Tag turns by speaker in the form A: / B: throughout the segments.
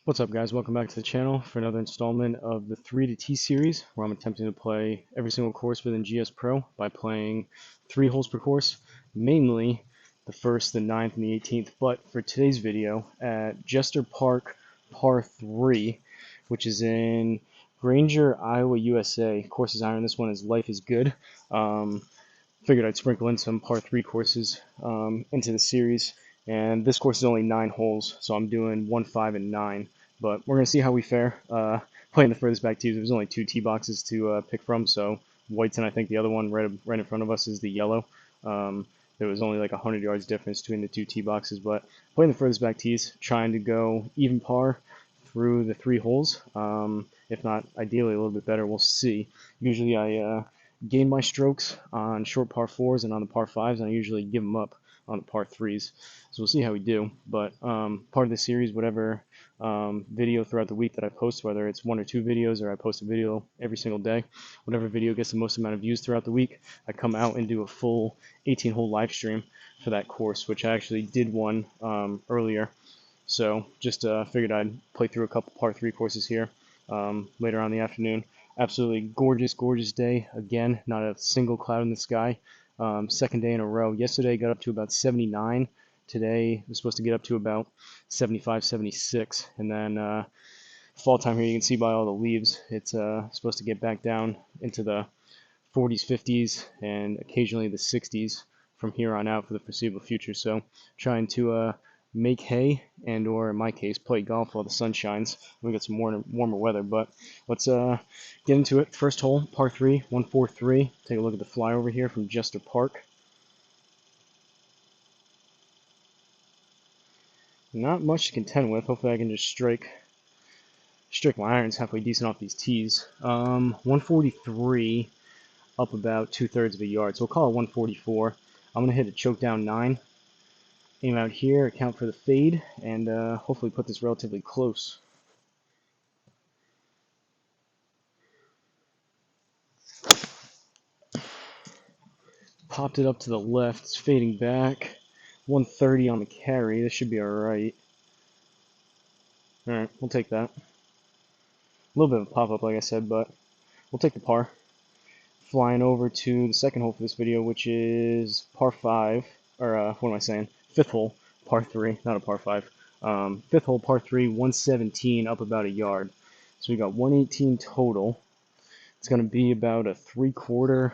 A: What's up, guys? Welcome back to the channel for another installment of the 3 to T series, where I'm attempting to play every single course within GSPro by playing 3 holes per course, mainly the 1st, the 9th, and the 18th. But for today's video, at Jester Park Par 3, which is in Granger, Iowa, USA. Course is iron. This one is Life is Good. Figured I'd sprinkle in some par 3 courses into the series. And this course is only 9 holes, so I'm doing 1, 5, and 9. But we're going to see how we fare. Playing the furthest back tees, there's only 2 tee boxes to pick from, so white's and I think the other one right in front of us is the yellow. There was only like 100 yards difference between the 2 tee boxes, but playing the furthest back tees, trying to go even par through the 3 holes. If not, ideally a little bit better, we'll see. Usually I gain my strokes on short par 4s and on the par 5s, and I usually give them up on the par 3s. So we'll see how we do. But part of the series, whatever video throughout the week that I post, whether it's 1 or 2 videos or I post a video every single day, whatever video gets the most amount of views throughout the week, I come out and do a full 18-hole live stream for that course, which I actually did one earlier. So just figured I'd play through a couple par 3 courses here later on in the afternoon. Absolutely gorgeous, gorgeous day. Again, not a single cloud in the sky. Second day in a row. Yesterday got up to about 79. Today was supposed to get up to about 75, 76. And then fall time here, you can see by all the leaves, it's supposed to get back down into the 40s, 50s, and occasionally the 60s from here on out for the foreseeable future. So trying to make hay and, or in my case, play golf while the sun shines. We got some warmer weather, but let's get into it. First hole, par 3, 143. Take a look at the flyover here from Jester Park. Not much to contend with. Hopefully I can just strike my irons halfway decent off these tees. 143 up about 2/3 of a yard, so we'll call it 144. I'm gonna hit a choke down 9. Aim out here, account for the fade, and hopefully put this relatively close. Popped it up to the left, it's fading back. 130 on the carry, this should be alright. Alright, we'll take that. A little bit of a pop-up, like I said, but we'll take the par. Flying over to the second hole for this video, which is par 5, or what am I saying? 5th hole, par 3, not a par 5. 5th hole, par 3, 117 up about a yard. So we got 118 total. It's going to be about a 3/4,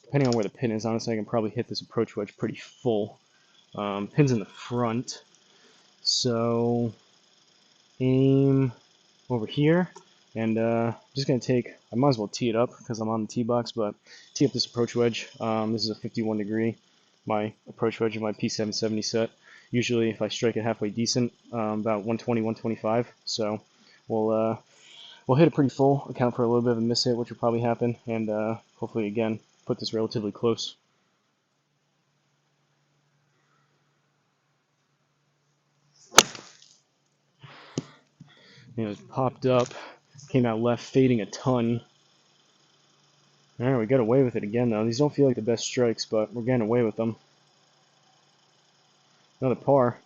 A: depending on where the pin is. Honestly, I can probably hit this approach wedge pretty full. Pin's in the front, so aim over here, and just going to take, I might as well tee it up because I'm on the tee box, but tee up this approach wedge. This is a 51 degree, my approach wedge of my P770 set. Usually if I strike it halfway decent, about 120, 125, so we'll hit it pretty full, account for a little bit of a miss hit, which will probably happen, and hopefully, again, put this relatively close. You know, it popped up, came out left, fading a ton. Alright, we got away with it again, though. These don't feel like the best strikes, but we're getting away with them. Another par.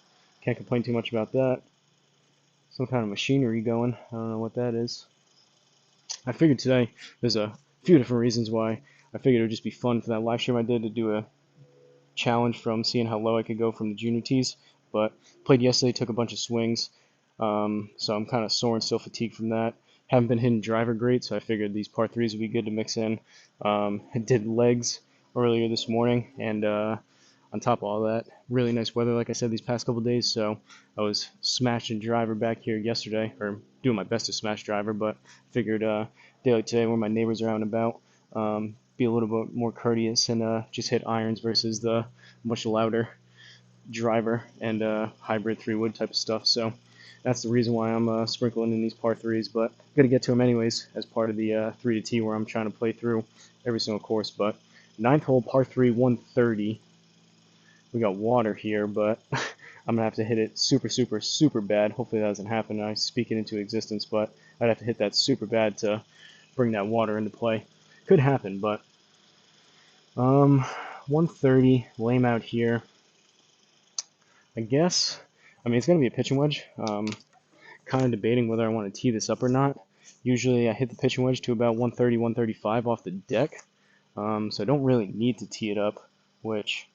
A: Can't complain too much about that. Some kind of machinery going. I don't know what that is. I figured today, there's a few different reasons why I figured it would just be fun for that live stream I did to do a challenge from seeing how low I could go from the junior tees. But played yesterday, took a bunch of swings, so I'm kind of sore and still fatigued from that. Haven't been hitting driver great, so I figured these par 3s would be good to mix in. I did legs earlier this morning, and on top of all that, really nice weather, like I said, these past couple days, so I was smashing driver back here yesterday, or doing my best to smash driver, but figured day like today, where my neighbors are out and about, be a little bit more courteous and just hit irons versus the much louder driver and hybrid 3-wood type of stuff. So that's the reason why I'm sprinkling in these par 3s, but I'm going to get to them anyways as part of the 3 to T, where I'm trying to play through every single course. But 9th hole, par 3, 130. We got water here, but I'm going to have to hit it super, super, super bad. Hopefully that doesn't happen. I speak it into existence, but I'd have to hit that super bad to bring that water into play. Could happen, but 130, lame out here. I guess, I mean, it's going to be a pitching wedge. kind of debating whether I want to tee this up or not. Usually I hit the pitching wedge to about 130, 135 off the deck, so I don't really need to tee it up, which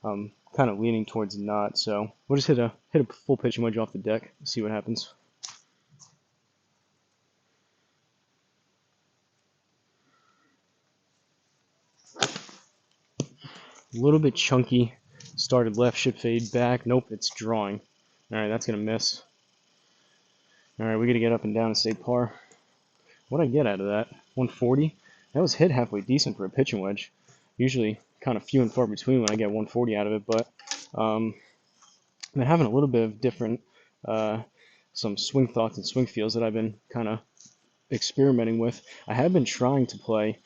A: I'm kind of leaning towards not. So we'll just hit a full pitching wedge off the deck, see what happens. A little bit chunky. Started left, should fade back. Nope, it's drawing. Alright, that's going to miss. Alright, we got to get up and down and stay par. What'd I get out of that? 140? That was hit halfway decent for a pitching wedge. Usually kind of few and far between when I get 140 out of it, but I'm having a little bit of different, some swing thoughts and swing feels that I've been kind of experimenting with. I have been trying to play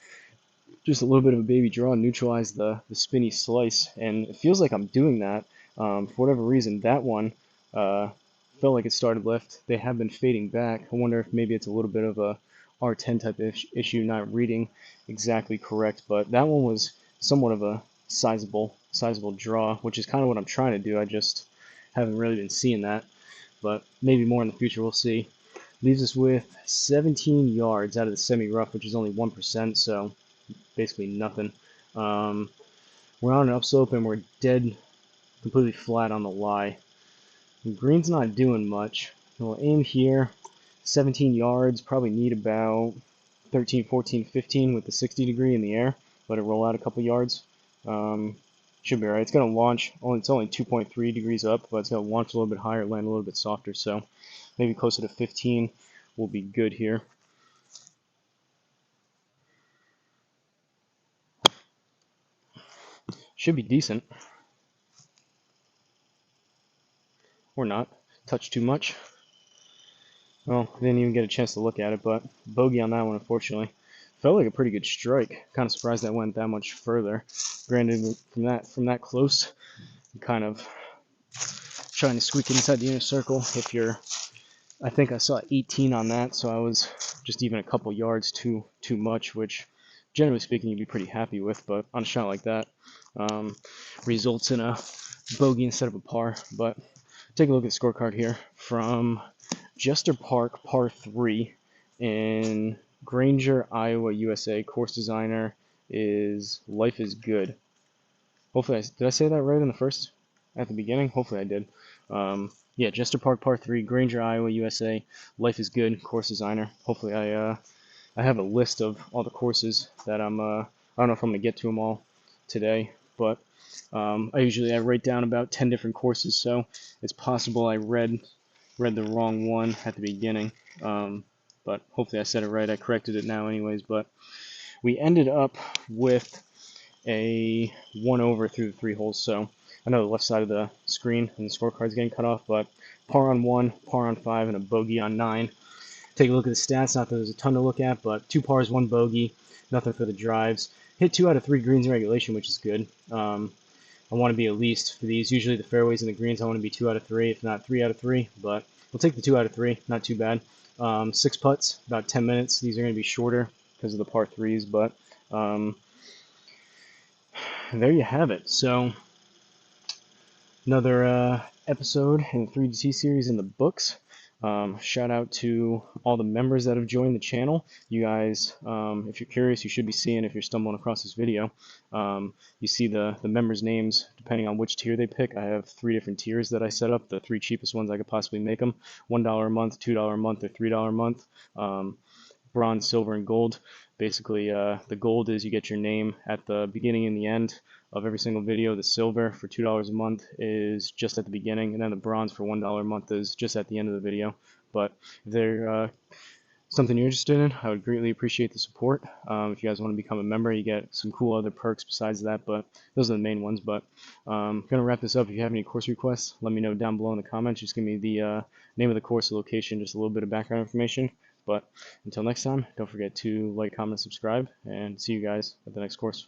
A: just a little bit of a baby draw and neutralize the spinny slice, and it feels like I'm doing that. For whatever reason, that one felt like it started left. They have been fading back. I wonder if maybe it's a little bit of a R10 type issue, not reading exactly correct, but that one was somewhat of a sizable draw, which is kind of what I'm trying to do. I just haven't really been seeing that, but maybe more in the future, we'll see. Leaves us with 17 yards out of the semi-rough, which is only 1%, so basically nothing. We're on an upslope and we're dead completely flat on the lie. The green's not doing much. We'll aim here, 17 yards, probably need about 13, 14, 15 with the 60 degree in the air. Let it roll out a couple yards. Should be alright. It's going to launch. It's only 2.3 degrees up, but it's going to launch a little bit higher, land a little bit softer. So maybe closer to 15 will be good here. Should be decent. Or not. Touch too much. Well, didn't even get a chance to look at it, but bogey on that one, unfortunately. Felt like a pretty good strike. Kind of surprised that went that much further. Granted, from that close, I'm kind of trying to squeak inside the inner circle. I think I saw 18 on that, so I was just even a couple yards too much, which, generally speaking, you'd be pretty happy with. But on a shot like that, results in a bogey instead of a par. But take a look at the scorecard here from Jester Park Par 3 in Granger, Iowa, USA. Course designer is Life is Good. Hopefully, did I say that right at the beginning? Hopefully I did. Yeah, Jester Park Par 3, Granger, Iowa, USA. Life is Good. Course designer. Hopefully I have a list of all the courses that I don't know if I'm gonna get to them all today, but I write down about 10 different courses, so it's possible I read the wrong one at the beginning, but hopefully I said it right. I corrected it now anyways, but we ended up with a 1 over through the 3 holes, so I know the left side of the screen and the scorecard's getting cut off, but par on 1, par on 5, and a bogey on 9. Take a look at the stats. Not that there's a ton to look at, but 2 pars, 1 bogey, nothing for the drives. Hit 2 out of 3 greens in regulation, which is good. I want to be at least for these. Usually the fairways and the greens, I want to be 2 out of 3, if not 3 out of 3. But we'll take the 2 out of 3. Not too bad. 6 putts, about 10 minutes. These are going to be shorter because of the par 3s, but there you have it. So another episode in the 3DT series in the books. Shout out to all the members that have joined the channel. You guys, if you're curious, you should be seeing, if you're stumbling across this video, you see the members' names depending on which tier they pick. I have 3 different tiers that I set up, the 3 cheapest ones I could possibly make them. $1 a month, $2 a month, or $3 a month. Bronze, silver, and gold. Basically, the gold is you get your name at the beginning and the end of every single video. The silver for $2 a month is just at the beginning, and then the bronze for $1 a month is just at the end of the video. But if they're something you're interested in, I would greatly appreciate the support. If you guys want to become a member, you get some cool other perks besides that, but those are the main ones. But I'm going to wrap this up. If you have any course requests, let me know down below in the comments. Just give me the name of the course, the location, just a little bit of background information. But until next time, don't forget to like, comment, subscribe, and see you guys at the next course.